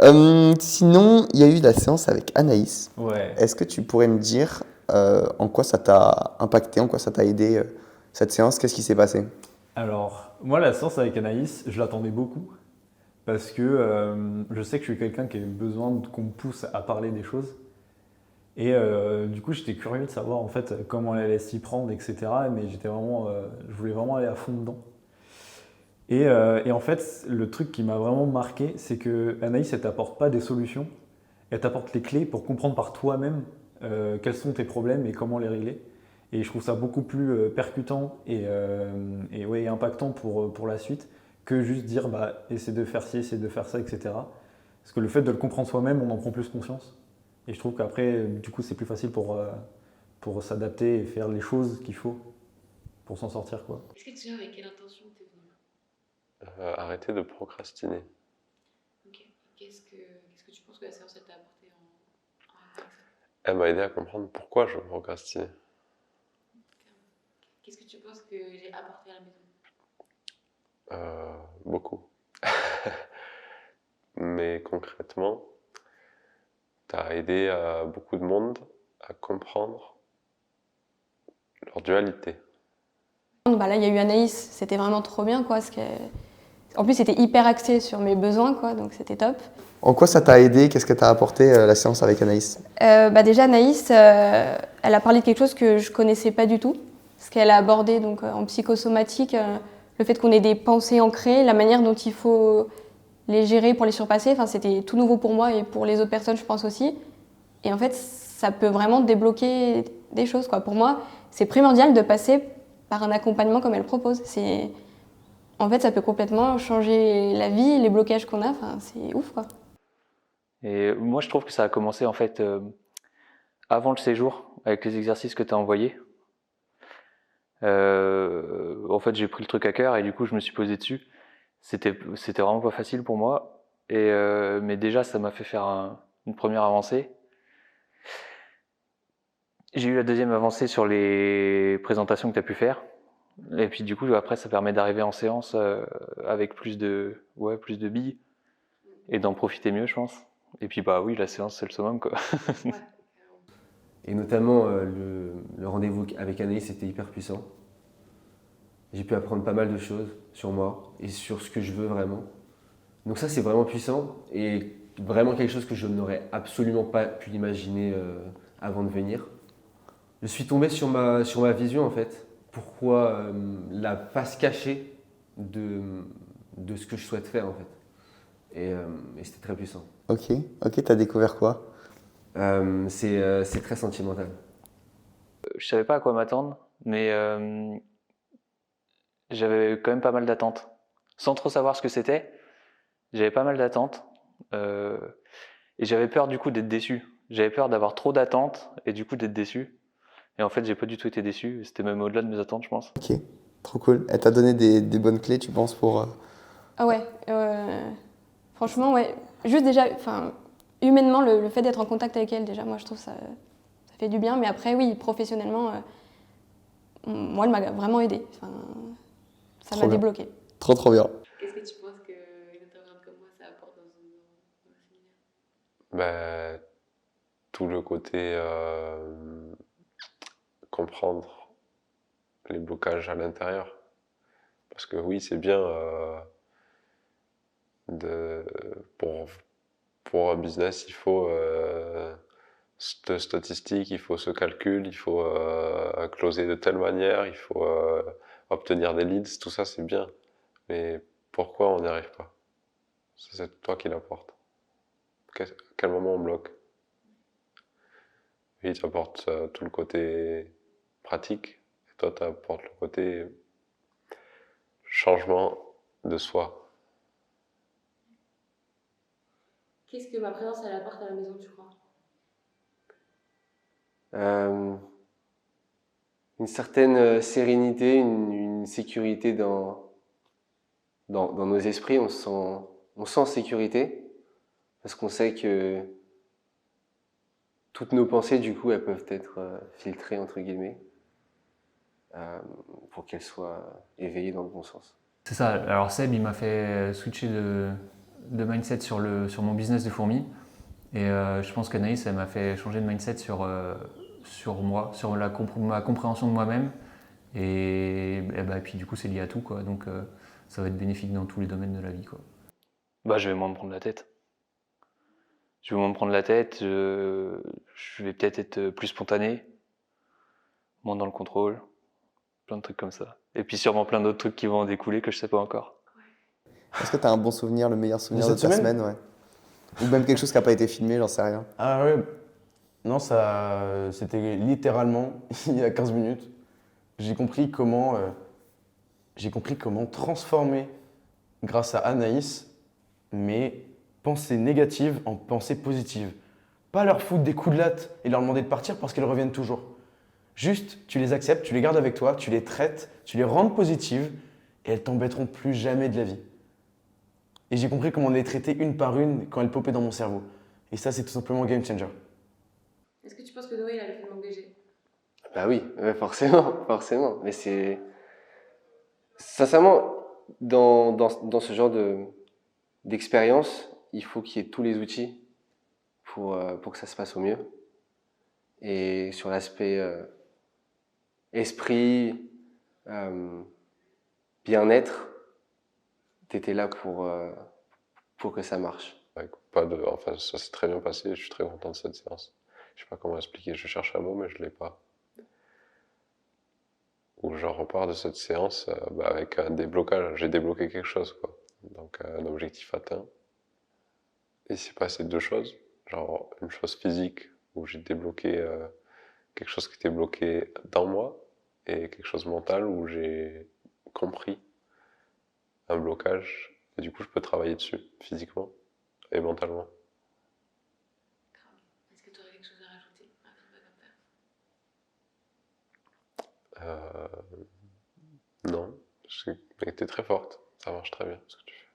Sinon, il y a eu la séance avec Anaïs. Ouais. Est-ce que tu pourrais me dire en quoi ça t'a impacté, en quoi ça t'a aidé cette séance? Qu'est-ce qui s'est passé? Alors, moi, la séance avec Anaïs, je l'attendais beaucoup parce que je sais que je suis quelqu'un qui a besoin qu'on me pousse à parler des choses. Et du coup, j'étais curieux de savoir en fait comment elle allait s'y prendre, etc. Mais je voulais vraiment aller à fond dedans. Et en fait, le truc qui m'a vraiment marqué, c'est que Anaïs, elle t'apporte pas des solutions, elle t'apporte les clés pour comprendre par toi-même quels sont tes problèmes et comment les régler. Et je trouve ça beaucoup plus percutant et ouais, impactant pour la suite que juste dire bah, essaie de faire ci, essaie de faire ça, etc. Parce que le fait de le comprendre soi-même, on en prend plus conscience. Et je trouve qu'après, du coup, c'est plus facile pour s'adapter et faire les choses qu'il faut pour s'en sortir, quoi. Est-ce que tu sais avec quelle intention t'es venu? Arrêter de procrastiner. Ok. Qu'est-ce que tu penses que la séance elle t'a apporté en rapport avec ça? Elle m'a aidé à comprendre pourquoi je procrastinais. Qu'est-ce que tu penses que j'ai apporté à la maison? Beaucoup. Mais concrètement, tu as aidé beaucoup de monde à comprendre leur dualité. Bah là, il y a eu Anaïs, c'était vraiment trop bien, quoi. En plus, c'était hyper axé sur mes besoins, quoi, donc c'était top. En quoi ça t'a aidé? Qu'est-ce que t'a apporté la séance avec Anaïs? Bah déjà, Anaïs, elle a parlé de quelque chose que je connaissais pas du tout, ce qu'elle a abordé donc, en psychosomatique, le fait qu'on ait des pensées ancrées, la manière dont il faut les gérer pour les surpasser. Enfin, c'était tout nouveau pour moi et pour les autres personnes, je pense aussi. Et en fait, ça peut vraiment débloquer des choses, quoi. Pour moi, c'est primordial de passer par un accompagnement comme elle propose. En fait, ça peut complètement changer la vie, les blocages qu'on a. Enfin, c'est ouf, quoi. Et moi, je trouve que ça a commencé en fait avant le séjour, avec les exercices que tu as envoyés. En fait, j'ai pris le truc à cœur et du coup, je me suis posé dessus. C'était vraiment pas facile pour moi. Mais déjà, ça m'a fait faire une première avancée. J'ai eu la deuxième avancée sur les présentations que tu as pu faire. Et puis du coup, après, ça permet d'arriver en séance avec plus de billes et d'en profiter mieux, je pense. Et puis bah oui, la séance, c'est le summum, quoi. Ouais. Et notamment, le rendez-vous avec Anaïs était hyper puissant. J'ai pu apprendre pas mal de choses sur moi et sur ce que je veux vraiment. Donc ça, c'est vraiment puissant et vraiment quelque chose que je n'aurais absolument pas pu imaginer avant de venir. Je suis tombé sur ma vision, en fait. Pourquoi la face cachée de ce que je souhaite faire, en fait. Et c'était très puissant. Ok, t'as découvert quoi? C'est très sentimental. Je savais pas à quoi m'attendre, mais j'avais quand même pas mal d'attentes. Sans trop savoir ce que c'était, j'avais pas mal d'attentes. Et j'avais peur du coup d'être déçu. J'avais peur d'avoir trop d'attentes et du coup d'être déçu. Et en fait, j'ai pas du tout été déçu. C'était même au-delà de mes attentes, je pense. Ok, trop cool. Elle t'a donné des bonnes clés, tu penses, pour... Ah ouais, franchement, ouais. Juste déjà, enfin, humainement, le fait d'être en contact avec elle, déjà, moi, je trouve ça fait du bien. Mais après, oui, professionnellement, moi, elle m'a vraiment aidée. Enfin, ça Trop m'a bien. débloqué. Trop bien. Qu'est-ce que tu penses qu'une intervenante comme moi ça apporte dans le séminaire? Ben, tout le côté comprendre les blocages à l'intérieur. Parce que oui, c'est bien de, pour un business, il faut cette statistique, il faut ce calcul, il faut closer de telle manière, il faut obtenir des leads, tout ça c'est bien. Mais pourquoi on n'y arrive pas? C'est toi qui l'apporte. À quel moment on bloque? Lui, il t'apporte tout le côté pratique, et toi, tu apportes le côté changement de soi. Qu'est-ce que ma présence elle apporte à la maison, tu crois? Une certaine sérénité, une sécurité dans nos esprits. On sent sécurité parce qu'on sait que toutes nos pensées, du coup, elles peuvent être filtrées, entre guillemets, pour qu'elles soient éveillées dans le bon sens. C'est ça. Alors Seb, il m'a fait switcher de mindset sur mon business de fourmis. Et je pense qu'Anaïs, elle m'a fait changer de mindset sur moi, sur ma compréhension de moi-même. Et puis du coup, c'est lié à tout, quoi. Donc ça va être bénéfique dans tous les domaines de la vie, quoi. Bah, je vais moins me prendre la tête. Je vais moins me prendre la tête, je vais peut-être être plus spontané, moins dans le contrôle, plein de trucs comme ça. Et puis sûrement plein d'autres trucs qui vont en découler que je sais pas encore. Est-ce que tu as un bon souvenir, le meilleur souvenir de cette ta semaine semaine, ouais. Ou même quelque chose qui n'a pas été filmé, j'en sais rien. Ah ouais, non, c'était littéralement il y a 15 minutes. J'ai compris comment transformer, grâce à Anaïs, mes pensées négatives en pensées positives. Pas leur foutre des coups de latte et leur demander de partir parce qu'elles reviennent toujours. Juste, tu les acceptes, tu les gardes avec toi, tu les traites, tu les rends positives et elles t'embêteront plus jamais de la vie. Et j'ai compris comment les traiter une par une quand elles popaient dans mon cerveau. Et ça, c'est tout simplement game changer. Est-ce que tu penses que Noé il a le fait de m'engager? Bah oui, ouais, forcément, forcément. Mais c'est. Sincèrement, dans ce genre d'expérience, il faut qu'il y ait tous les outils pour que ça se passe au mieux. Et sur l'aspect esprit, bien-être, t'étais là pour que ça marche. Enfin, ça s'est très bien passé, je suis très content de cette séance. Je sais pas comment expliquer, je cherche un mot mais je l'ai pas. Où je repars de cette séance avec un déblocage, j'ai débloqué quelque chose, quoi. Donc un objectif atteint. Et il s'est passé deux choses, genre une chose physique où j'ai débloqué quelque chose qui était bloqué dans moi et quelque chose mental où j'ai compris un blocage et du coup je peux travailler dessus physiquement et mentalement. Est-ce que tu aurais quelque chose à rajouter, un feedback comme ça? Non, mais t'es très forte, ça marche très bien ce que tu fais.